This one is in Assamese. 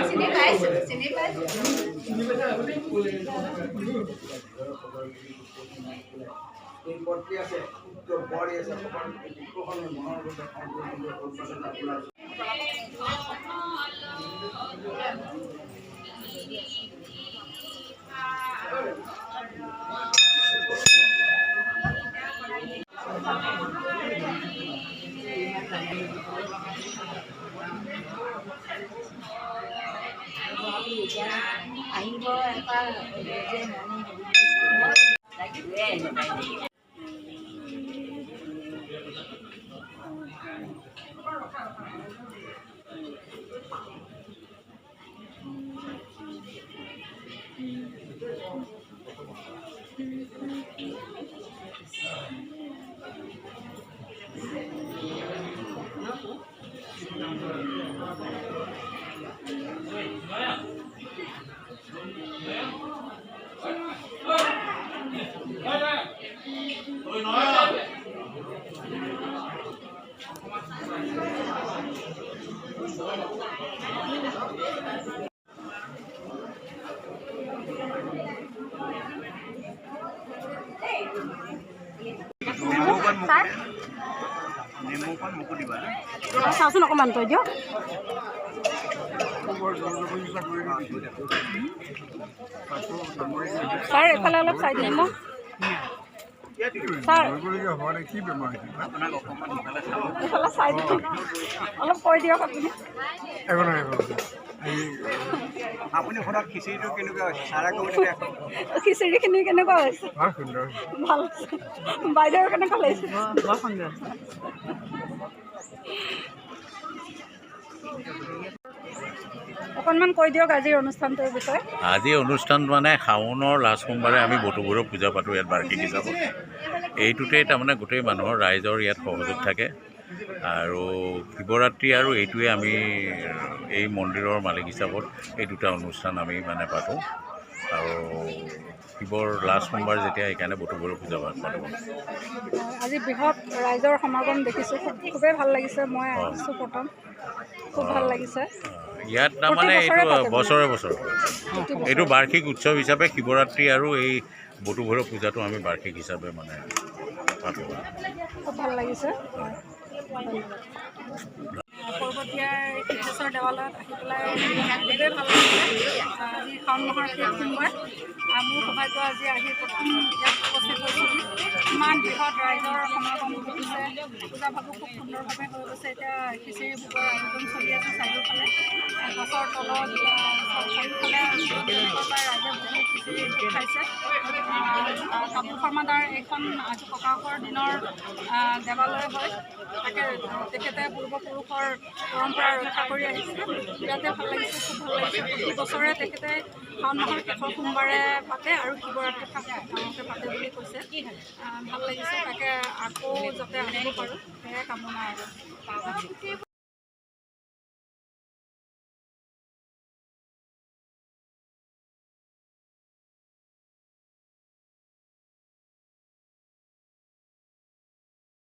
চিনি পাইছোঁ চিনি পাইছোঁ এই পথটি আছে উত্তৰ বড়ি আছে কখনো মহানগৰ আহিব এবাৰ যে চাওঁচোন অকণমান তই দিয়ক ছাৰ এইফালে অলপ চাই দিম মোক ছাৰ এইফালে চাই দিম অলপ কৈ দিয়ক আপুনি আপুনি ঘৰত খিচিৰিটো কেনেকুৱা হৈছে খিচিৰিখিনি কেনেকুৱা হৈছে ভাল বাইদেউৰ কেনেকুৱা লাগিছে বৰ সুন্দৰ অকণমান কৈ দিয়ক আজিৰ অনুষ্ঠানটোৰ বিষয়ে আজিৰ অনুষ্ঠান মানে শাওণৰ লাষ্ট সোমবাৰে আমি বটুবৰৰ পূজা পাতোঁ ইয়াত বাৰ্ষিক হিচাপত এইটোতে তাৰমানে গোটেই মানুহৰ ৰাইজৰ ইয়াত সহযোগ থাকে আৰু শিৱৰাত্ৰি আৰু এইটোৱে আমি এই মন্দিৰৰ মালিক হিচাপত এই দুটা অনুষ্ঠান আমি মানে পাতোঁ আৰু শিৱৰ লাষ্ট সোমবাৰ যেতিয়া সেইকাৰণে বটুবৰৰ পূজা পাতোঁ আজি বৃহৎ ৰাইজৰ সমাগম দেখিছোঁ খুবেই ভাল লাগিছে মই আহিছোঁ প্ৰথম খুব ভাল লাগিছে ইয়াত তাৰমানে এইটো বছৰে বছৰে এইটো বাৰ্ষিক উৎসৱ হিচাপে শিৱৰাত্ৰি আৰু এই বটুবৰৰ পূজাটো আমি বাৰ্ষিক হিচাপে মানে পাতোঁ খুব ভাল লাগিছে পৰ্বতীয়াৰ সিদ্ধেশ্বৰ দেৱালয়ত আহি পেলাই খুবেই ভাল লাগিছে আজি শাওণ মাহৰ শেষ সোমবাৰ মোৰ সৌভাগ্য আজি আহি প্ৰথম ইয়াত উপস্থিত হৈছিলোঁ ইমান বৃহৎ ৰাইজৰ সমাগম ঘটিছে পূজা ভাগো খুব সুন্দৰভাৱে হৈ গৈছে এতিয়া খিচিৰি ভোগৰ আয়োজন চলি আছে চাৰিওফালে গছৰ তলত চাৰিওফালে ৰাইজে বহি খিচিৰি ভোগ খাইছে কাপুৰ শৰ্মাদাৰ এইখন আজি ককাকৰ দিনৰ দেৱালয় হয় তাকে তেখেতে পূৰ্বপুৰুষৰ পৰম্পৰা ৰক্ষা কৰি আহিছে বিৰাটেই ভাল লাগিছে খুব ভাল লাগিছে প্ৰতি বছৰে তেখেতে শাওণ মাহৰ শেষৰ সোমবাৰে পাতে আৰু শিৱৰাত্ৰি ডাঙৰকৈ পাতে বুলি কৈছে ভাল লাগিছে তাকে আকৌ যাতে আহিব পাৰোঁ সেয়াই কামনা আৰু